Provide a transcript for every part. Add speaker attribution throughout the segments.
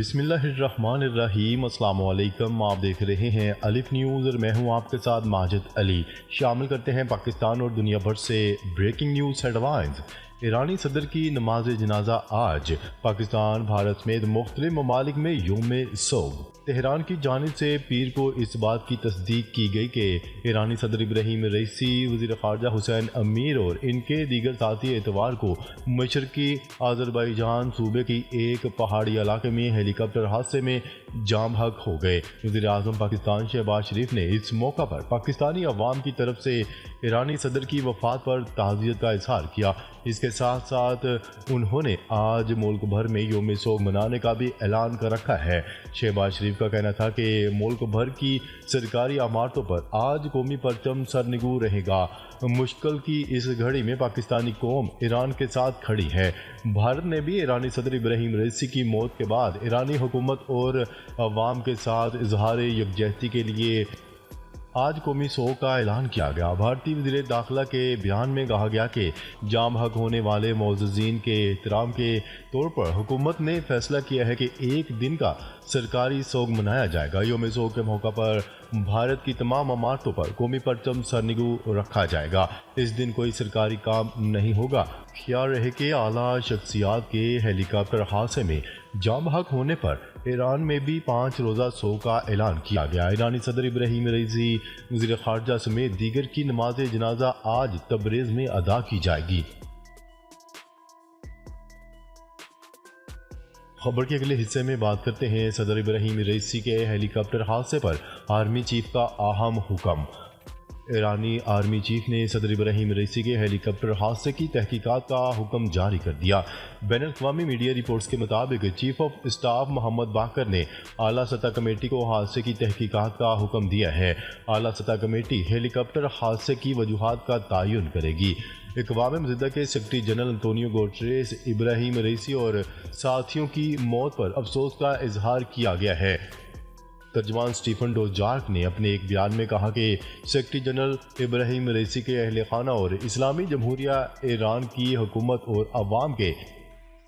Speaker 1: بسم اللہ الرحمن الرحیم۔ السلام علیکم، آپ دیکھ رہے ہیں الف نیوز اور میں ہوں آپ کے ساتھ ماجد علی۔ شامل کرتے ہیں پاکستان اور دنیا بھر سے بریکنگ نیوز ہیڈ لائنز۔ ایرانی صدر کی نماز جنازہ آج، پاکستان بھارت سمیت مختلف ممالک میں یوم سوگ۔ تہران کی جانب سے پیر کو اس بات کی تصدیق کی گئی کہ ایرانی صدر ابراہیم رئیسی، وزیر خارجہ حسین امیر اور ان کے دیگر ساتھی اتوار کو مشرقی آذربائیجان صوبے کی ایک پہاڑی علاقے میں ہیلی کاپٹر حادثے میں جام حق ہو گئے۔ وزیر اعظم پاکستان شہباز شریف نے اس موقع پر پاکستانی عوام کی طرف سے ایرانی صدر کی وفات پر تعزیت کا اظہار کیا۔ اس کے ساتھ ساتھ انہوں نے آج ملک بھر میں یوم سوگ منانے کا بھی اعلان کر رکھا ہے۔ شہباز شریف کا کہنا تھا کہ ملک بھر کی سرکاری عمارتوں پر آج قومی پرچم سرنگوں رہے گا۔ مشکل کی اس گھڑی میں پاکستانی قوم ایران کے ساتھ کھڑی ہے۔ بھارت نے بھی ایرانی صدر ابراہیم رئیسی کی موت کے بعد ایرانی حکومت اور عوام کے ساتھ اظہار یکجہتی کے لیے آج قومی سوگ کا اعلان کیا گیا۔ بھارتی وزیر داخلہ کے بیان میں کہا گیا کہ جام حق ہونے والے معززین کے احترام کے طور پر حکومت نے فیصلہ کیا ہے کہ ایک دن کا سرکاری سوگ منایا جائے گا۔ یوم سوگ کے موقع پر بھارت کی تمام عمارتوں پر قومی پرچم سرنگوں رکھا جائے گا۔ اس دن کوئی سرکاری کام نہیں ہوگا۔ خیال رہے کہ اعلیٰ شخصیات کے ہیلی کاپٹر حادثے میں جام حق ہونے پر ایران میں بھی 5 روزہ سوگ کا اعلان کیا گیا۔ ایرانی صدر ابراہیم رئیسی، وزیر خارجہ سمیت دیگر کی نماز جنازہ آج تبریز میں ادا کی جائے گی۔ خبر کے اگلے حصے میں بات کرتے ہیں صدر ابراہیم رئیسی کے ہیلی کاپٹر حادثے پر آرمی چیف کا اہم حکم۔ ایرانی آرمی چیف نے صدر ابراہیم رئیسی کے ہیلی کاپٹر حادثے کی تحقیقات کا حکم جاری کر دیا۔ بین الاقوامی میڈیا رپورٹس کے مطابق چیف آف اسٹاف محمد باقر نے اعلیٰ سطح کمیٹی کو حادثے کی تحقیقات کا حکم دیا ہے۔ اعلیٰ سطح کمیٹی ہیلی کاپٹر حادثے کی وجوہات کا تعین کرے گی۔ اقوام متحدہ کے secretary general Antonio Guterres Ebrahim Raisi اور ساتھیوں کی موت پر افسوس کا اظہار کیا گیا ہے۔ ترجمان سٹیفن ڈوجارک نے اپنے ایک بیان میں کہا کہ سیکرٹری جنرل ابراہیم رئیسی کے اہل خانہ اور اسلامی جمہوریہ ایران کی حکومت اور عوام کے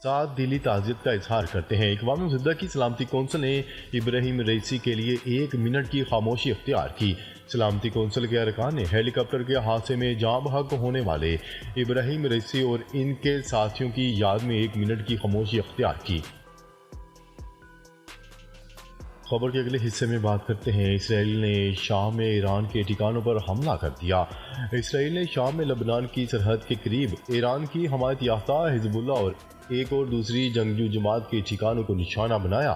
Speaker 1: ساتھ دلی تعزیت کا اظہار کرتے ہیں۔ اقوام متحدہ کی سلامتی کونسل نے ابراہیم رئیسی کے لیے 1 منٹ کی خاموشی اختیار کی۔ سلامتی کونسل کے ارکان نے ہیلی کاپٹر کے حادثے میں جام حق ہونے والے ابراہیم رئیسی اور ان کے ساتھیوں کی یاد میں 1 منٹ کی خاموشی اختیار کی۔ خبر کے اگلے حصے میں بات کرتے ہیں اسرائیل نے شام میں ایران کے ٹھکانوں پر حملہ کر دیا۔ اسرائیل نے شام میں لبنان کی سرحد کے قریب ایران کی حمایت یافتہ حزب اللہ اور ایک اور دوسری جنگجو جماعت کے ٹھکانوں کو نشانہ بنایا۔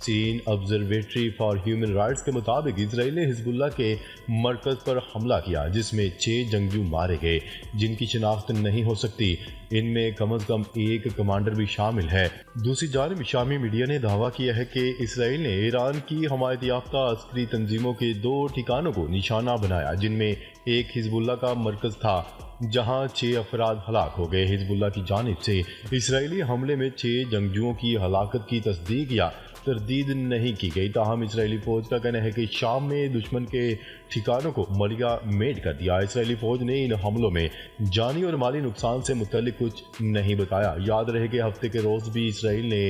Speaker 1: سیرین آبزرویٹری فار ہیومن رائٹس کے مطابق اسرائیل نے حزب اللہ کے مرکز پر حملہ کیا، جس میں 6 جنگجو مارے گئے، جن کی شناخت نہیں ہو سکتی۔ ان میں کم از کم 1 کمانڈر بھی شامل ہے۔ دوسری جانب شامی میڈیا نے دعویٰ کیا ہے کہ اسرائیل نے ایران کی حمایت یافتہ عسکری تنظیموں کے 2 ٹھکانوں کو نشانہ بنایا، جن میں ایک حزب اللہ کا مرکز تھا، جہاں 6 افراد ہلاک ہو گئے۔ حزب اللہ کی جانب سے اسرائیلی حملے میں 6 جنگجوؤں کی ہلاکت کی تصدیق یا تردید نہیں کی گئی، تاہم اسرائیلی فوج کا کہنا ہے کہ شام میں دشمن کے ٹھکانوں کو ملیا میٹ کر دیا۔ اسرائیلی فوج نے ان حملوں میں جانی اور مالی نقصان سے متعلق کچھ نہیں بتایا۔ یاد رہے کہ ہفتے کے روز بھی اسرائیل نے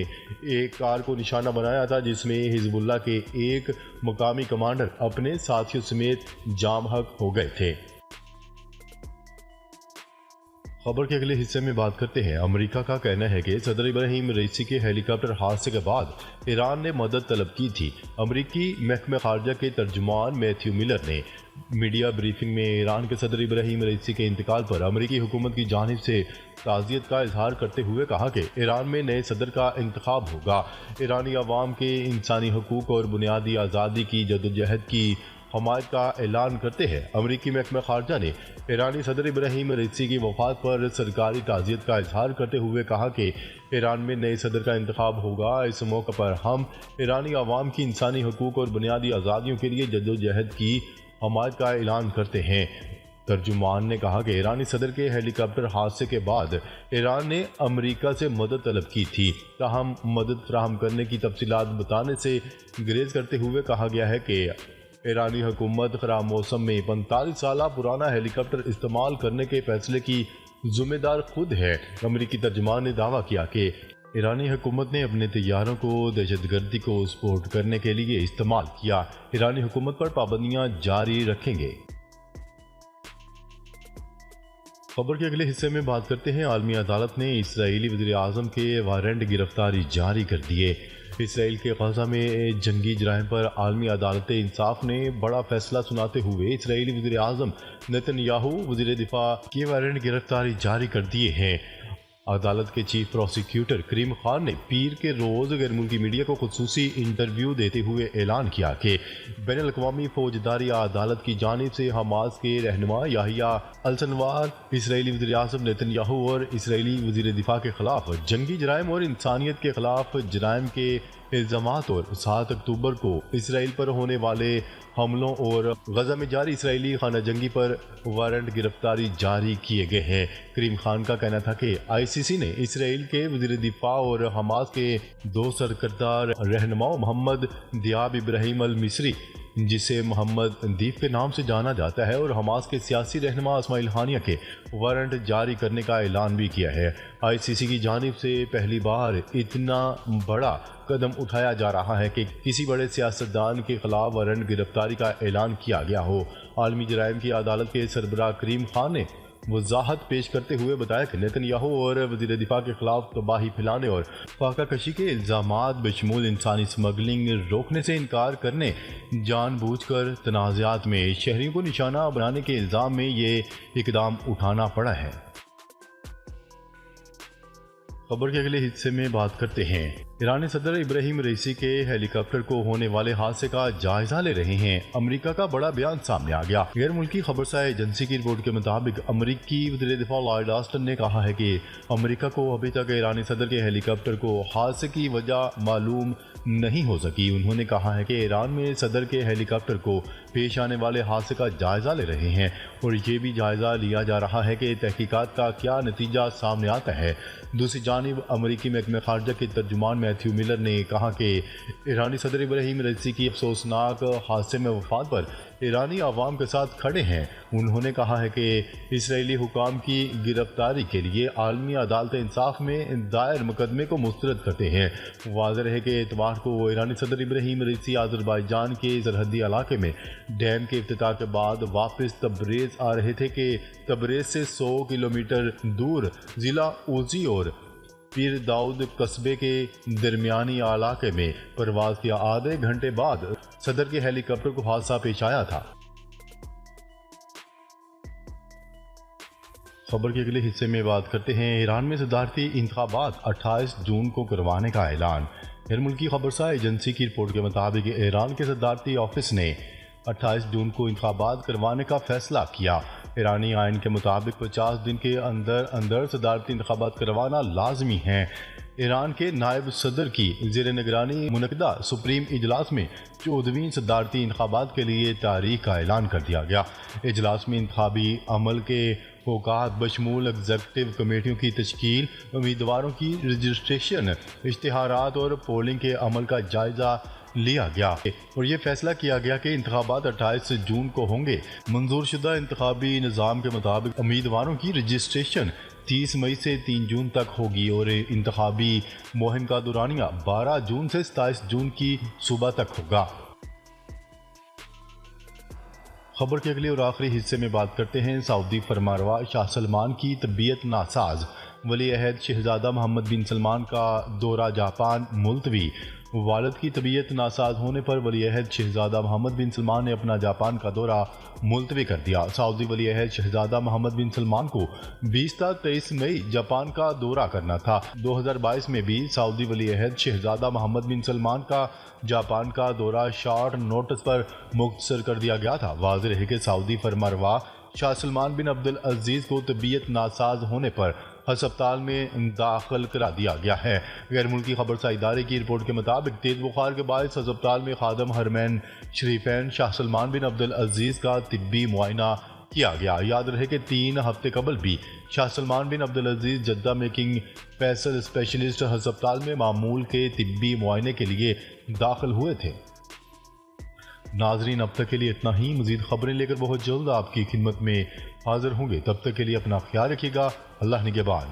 Speaker 1: ایک کار کو نشانہ بنایا تھا، جس میں حزب اللہ کے ایک مقامی کمانڈر اپنے ساتھیوں سمیت جام حق ہو گئے تھے۔ خبر کے اگلے حصے میں بات کرتے ہیں امریکہ کا کہنا ہے کہ صدر ابراہیم رئیسی کے ہیلی کاپٹر حادثے کے بعد ایران نے مدد طلب کی تھی۔ امریکی محکمہ خارجہ کے ترجمان میتھیو ملر نے میڈیا بریفنگ میں ایران کے صدر ابراہیم رئیسی کے انتقال پر امریکی حکومت کی جانب سے تعزیت کا اظہار کرتے ہوئے کہا کہ ایران میں نئے صدر کا انتخاب ہوگا۔ ایرانی عوام کے انسانی حقوق اور بنیادی آزادی کی جدوجہد کی حمایت کا اعلان کرتے ہیں۔ امریکی محکمہ خارجہ نے ایرانی صدر ابراہیم رئیسی کی وفات پر سرکاری تعزیت کا اظہار کرتے ہوئے کہا کہ ایران میں نئے صدر کا انتخاب ہوگا۔ اس موقع پر ہم ایرانی عوام کی انسانی حقوق اور بنیادی آزادیوں کے لیے جدوجہد کی حمایت کا اعلان کرتے ہیں۔ ترجمان نے کہا کہ ایرانی صدر کے ہیلی کاپٹر حادثے کے بعد ایران نے امریکہ سے مدد طلب کی تھی، تاہم مدد فراہم کرنے کی تفصیلات بتانے سے گریز کرتے ہوئے کہا گیا ہے کہ ایرانی حکومت خراب موسم میں 45 سالہ پرانا ہیلی کاپٹر استعمال کرنے کے فیصلے کی ذمہ دار خود ہے۔ امریکی ترجمان نے دعویٰ کیا کہ ایرانی حکومت نے اپنے طیاروں کو دہشت گردی کو سپورٹ کرنے کے لیے استعمال کیا، ایرانی حکومت پر پابندیاں جاری رکھیں گے۔ خبر کے اگلے حصے میں بات کرتے ہیں۔ عالمی عدالت نے اسرائیلی وزیر اعظم کے وارنٹ گرفتاری جاری کر دیے۔ اسرائیل کے غزہ میں جنگی جرائم پر عالمی عدالت انصاف نے بڑا فیصلہ سناتے ہوئے اسرائیلی وزیر اعظم نیتن یاہو، وزیر دفاع کی وارنٹ گرفتاری جاری کر دیے ہیں۔ عدالت کے چیف پروسیکیوٹر کریم خان نے پیر کے روز غیر ملکی میڈیا کو خصوصی انٹرویو دیتے ہوئے اعلان کیا کہ بین الاقوامی فوجداری عدالت کی جانب سے حماس کے رہنما یحییٰ السنوار، اسرائیلی وزیر اعظم نیتن یاہو اور اسرائیلی وزیر دفاع کے خلاف جنگی جرائم اور انسانیت کے خلاف جرائم کے الزامات اور 7 اکتوبر کو اسرائیل پر ہونے والے حملوں اور غزہ میں جاری اسرائیلی خانہ جنگی پر وارنٹ گرفتاری جاری کیے گئے ہیں۔ کریم خان کا کہنا تھا کہ آئی سی سی نے اسرائیل کے وزیر دفاع اور حماس کے 2 سرکردہ رہنماؤں محمد دیاب ابراہیم المصری، جسے محمد دیپ کے نام سے جانا جاتا ہے، اور حماس کے سیاسی رہنما اسماعیل ہانیہ کے وارنٹ جاری کرنے کا اعلان بھی کیا ہے۔ آئی سی سی کی جانب سے پہلی بار اتنا بڑا قدم اٹھایا جا رہا ہے کہ کسی بڑے سیاستدان کے خلاف وارنٹ گرفتاری کا اعلان کیا گیا ہو۔ عالمی جرائم کی عدالت کے سربراہ کریم خان نے وضاحت پیش کرتے ہوئے بتایا کہ نیتن یاہو اور وزیر دفاع کے خلاف تباہی پھیلانے اور فاقہ کشی کے الزامات بشمول انسانی سمگلنگ روکنے سے انکار کرنے، جان بوجھ کر تنازعات میں شہریوں کو نشانہ بنانے کے الزام میں یہ اقدام اٹھانا پڑا ہے۔ خبر کے اگلے حصے میں بات کرتے ہیں۔ ایرانی صدر ابراہیم رئیسی کے ہیلی کاپٹر کو ہونے والے حادثے کا جائزہ لے رہے ہیں۔ امریکہ کا بڑا بیان سامنے آ گیا۔ غیر ملکی خبرساز ایجنسی کی رپورٹ کے مطابق امریکی وزیر دفاع لائیڈ آسٹن نے کہا ہے کہ امریکہ کو ابھی تک ایرانی صدر کے ہیلی کاپٹر کو حادثے کی وجہ معلوم نہیں ہو سکی۔ انہوں نے کہا ہے کہ ایران میں صدر کے ہیلی کاپٹر کو پیش آنے والے حادثے کا جائزہ لے رہے ہیں، اور یہ بھی جائزہ لیا جا رہا ہے کہ تحقیقات کا کیا نتیجہ سامنے آتا ہے۔ دوسری جانب امریکی محکمہ خارجہ کے ترجمان میتھیو ملر نے کہا کہ ایرانی صدر ابراہیم رئیسی کی افسوسناک حادثے میں وفات پر ایرانی عوام کے ساتھ کھڑے ہیں۔ انہوں نے کہا ہے کہ اسرائیلی حکام کی گرفتاری کے لیے عالمی عدالت انصاف میں دائر مقدمے کو مسترد کرتے ہیں۔ واضح ہے کہ اتوار کو وہ ایرانی صدر ابراہیم رئیسی آذربائیجان کے سرحدی علاقے میں ڈیم کے افتتاح کے بعد واپس تبریز آ رہے تھے کہ تبریز سے 100 کلومیٹر دور ضلع اوزی اور پیر داؤد قصبے کے درمیانی علاقے میں پرواز کے آدھے گھنٹے بعد صدر کے ہیلی کاپٹر کو حادثہ پیش آیا تھا۔ خبر کے اگلے حصے میں بات کرتے ہیں۔ ایران میں صدارتی انتخابات 28 جون کو کروانے کا اعلان۔ غیر ملکی خبرساز ایجنسی کی رپورٹ کے مطابق ایران کے صدارتی آفس نے 28 جون کو انتخابات کروانے کا فیصلہ کیا۔ ایرانی آئین کے مطابق 50 دن کے اندر صدارتی انتخابات کروانا لازمی ہے۔ ایران کے نائب صدر کی زیر نگرانی منعقدہ سپریم اجلاس میں 14ویں صدارتی انتخابات کے لیے تاریخ کا اعلان کر دیا گیا۔ اجلاس میں انتخابی عمل کے اوقات بشمول ایگزیکٹو کمیٹیوں کی تشکیل، امیدواروں کی رجسٹریشن، اشتہارات اور پولنگ کے عمل کا جائزہ لیا گیا، اور یہ فیصلہ کیا گیا کہ انتخابات 28 جون کو ہوں گے۔ منظور شدہ انتخابی نظام کے مطابق امیدواروں کی رجسٹریشن 30 مئی سے 3 جون تک ہوگی، اور انتخابی مہم کا دورانیہ 12 جون سے 27 جون کی صبح تک ہوگا۔ خبر کے اگلے اور آخری حصے میں بات کرتے ہیں۔ سعودی فرمانروا شاہ سلمان کی طبیعت ناساز، ولی عہد شہزادہ محمد بن سلمان کا دورہ جاپان ملتوی۔ والد کی طبیعت ناساز ہونے پر ولی عہد شہزادہ محمد بن سلمان نے اپنا جاپان کا دورہ ملتوی کر دیا۔ سعودی ولی عہد شہزادہ محمد بن سلمان کو 20 تا 23 مئی جاپان کا دورہ کرنا تھا۔ 2022 میں بھی سعودی ولی عہد شہزادہ محمد بن سلمان کا جاپان کا دورہ شارٹ نوٹس پر مختصر کر دیا گیا تھا۔ واضح ہے کہ سعودی فرمانروا شاہ سلمان بن عبدالعزیز کو طبیعت ناساز ہونے پر ہسپتال میں داخل کرا دیا گیا ہے۔ غیر ملکی خبرساز ادارے کی رپورٹ کے مطابق تیز بخار کے باعث ہسپتال میں خادم حرمین شریفین شاہ سلمان بن عبدالعزیز کا طبی معائنہ کیا گیا۔ یاد رہے کہ 3 ہفتے قبل بھی شاہ سلمان بن عبدالعزیز جدہ میں کنگ فیصل اسپیشلسٹ ہسپتال میں معمول کے طبی معائنے کے لیے داخل ہوئے تھے۔ ناظرین، اب تک کے لیے اتنا ہی۔ مزید خبریں لے کر بہت جلد آپ کی خدمت میں حاضر ہوں گے۔ تب تک کے لیے اپنا خیال رکھیے گا۔ اللہ نگہبان۔